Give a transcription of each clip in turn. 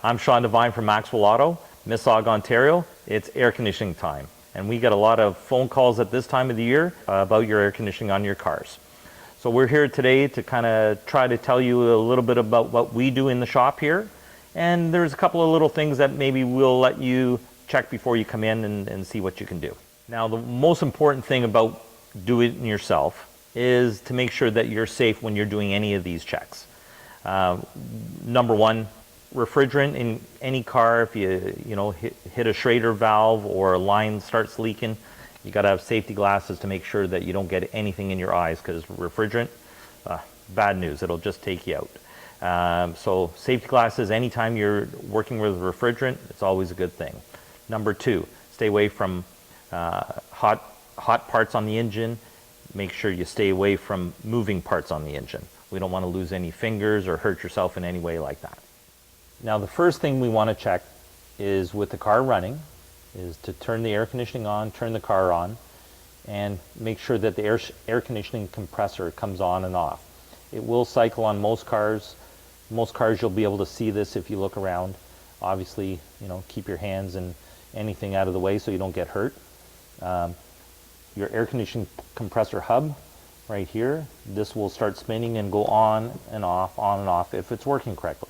I'm Sean Devine from Maxwell Auto, Mississauga, Ontario. It's air conditioning time, and we get a lot of phone calls at this time of the year about your air conditioning on your cars. So we're here today to kind of try to tell you a little bit about what we do in the shop here, and there's a couple of little things that maybe we'll let you check before you come in and see what you can do. Now, the most important thing about doing it yourself is to make sure that you're safe when you're doing any of these checks. Number one, refrigerant in any car. If you hit a Schrader valve or a line starts leaking, you got to have safety glasses to make sure that you don't get anything in your eyes, because refrigerant, bad news, it'll just take you out. So safety glasses anytime you're working with refrigerant, it's always a good thing. Number two, stay away from hot parts on the engine. Make sure you stay away from moving parts on the engine. We don't want to lose any fingers or hurt yourself in any way like that. Now, the first thing we want to check is, with the car running, is to turn the air conditioning on, turn the car on, and make sure that the air conditioning compressor comes on and off. It will cycle on most cars. Most cars you'll be able to see this if you look around. Obviously, keep your hands and anything out of the way so you don't get hurt. Your air conditioning compressor hub right here, this will start spinning and go on and off if it's working correctly.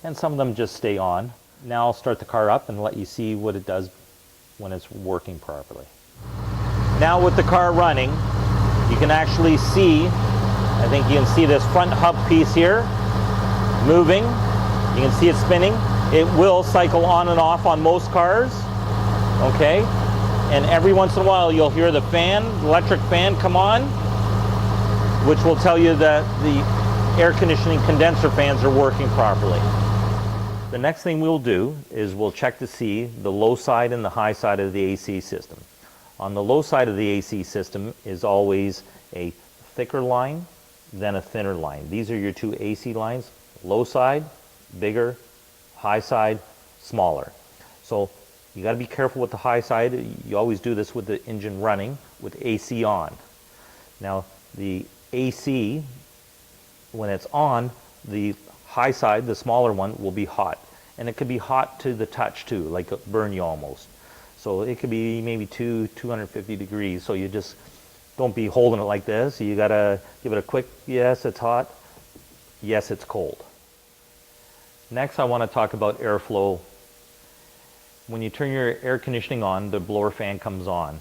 And some of them just stay on. Now I'll start the car up and let you see what it does when it's working properly. Now with the car running, you can actually see, I think you can see this front hub piece here moving. You can see it spinning. It will cycle on and off on most cars, okay? And every once in a while you'll hear the fan, the electric fan come on, which will tell you that the air conditioning condenser fans are working properly. The next thing we'll do is we'll check to see the low side and the high side of the AC system. On the low side of the AC system is always a thicker line than a thinner line. These are your two AC lines. Low side, bigger; high side, smaller. So you got to be careful with the high side. You always do this with the engine running with AC on. Now the AC, when it's on, the high side, the smaller one, will be hot. And it could be hot to the touch too, like burn you almost. So it could be maybe 250 degrees. So you just don't be holding it like this. You gotta give it a quick, yes, it's hot, yes, it's cold. Next, I want to talk about airflow. When you turn your air conditioning on, the blower fan comes on,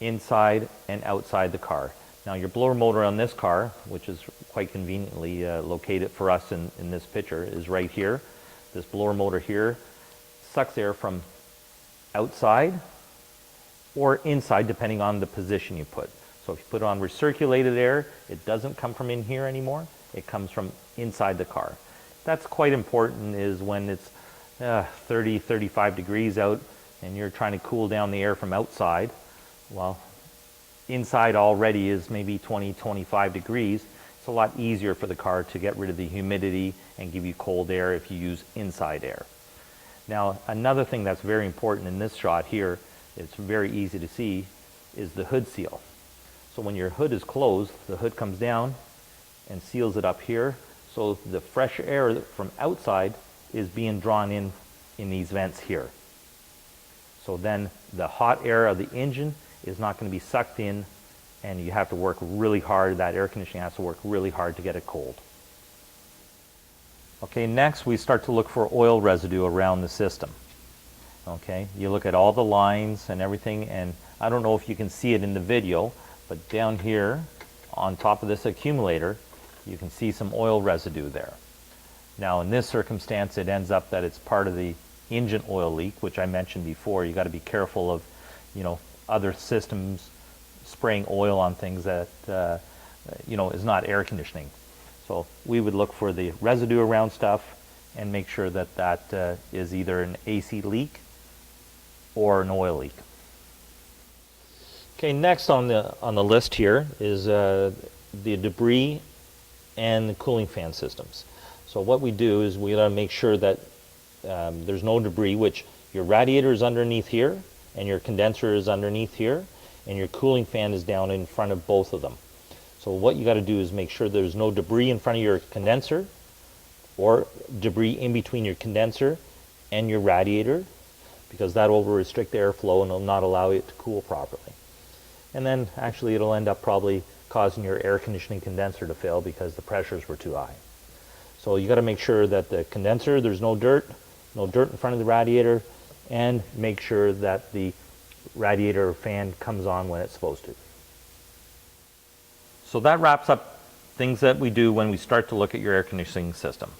inside and outside the car. Now your blower motor on this car, which is quite conveniently located for us in this picture, is right here. This blower motor here sucks air from outside or inside, depending on the position you put. So if you put it on recirculated air, it doesn't come from in here anymore. It comes from inside the car. That's quite important, is when it's 30, 35 degrees out and you're trying to cool down the air from outside. Well, inside already is maybe 20, 25 degrees. It's a lot easier for the car to get rid of the humidity and give you cold air if you use inside air. Now, another thing that's very important in this shot here, it's very easy to see, is the hood seal. So when your hood is closed, the hood comes down and seals it up here. So the fresh air from outside is being drawn in these vents here. So then the hot air of the engine is not going to be sucked in, and you have to work really hard. That air conditioning has to work really hard to get it cold. Okay, next we start to look for oil residue around the system. Okay, you look at all the lines and everything, and I don't know if you can see it in the video, but down here on top of this accumulator, you can see some oil residue there. Now in this circumstance, it ends up that it's part of the engine oil leak, which I mentioned before. You got to be careful of, other systems spraying oil on things that is not air conditioning. So we would look for the residue around stuff and make sure that that is either an AC leak or an oil leak. Okay, next on the list here is the debris and the cooling fan systems. So what we do is we gotta make sure that there's no debris, which your radiator is underneath here and your condenser is underneath here, and your cooling fan is down in front of both of them. So what you got to do is make sure there's no debris in front of your condenser or debris in between your condenser and your radiator, because that will restrict the airflow and will not allow it to cool properly. And then actually it'll end up probably causing your air conditioning condenser to fail because the pressures were too high. So you got to make sure that the condenser, there's no dirt in front of the radiator, and make sure that the radiator fan comes on when it's supposed to. So that wraps up things that we do when we start to look at your air conditioning system.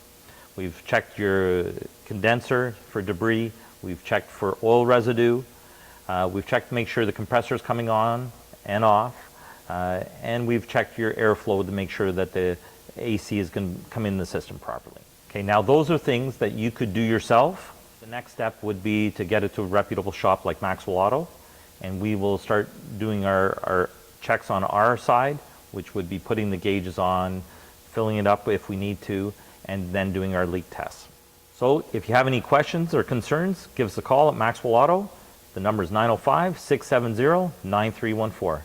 We've checked your condenser for debris, we've checked for oil residue, we've checked to make sure the compressor is coming on and off, and we've checked your airflow to make sure that the AC is going to come in the system properly. Okay, now those are things that you could do yourself. The next step would be to get it to a reputable shop like Maxwell Auto, and we will start doing our checks on our side, which would be putting the gauges on, filling it up if we need to, and then doing our leak tests. So if you have any questions or concerns, give us a call at Maxwell Auto. The number is 905-670-9314.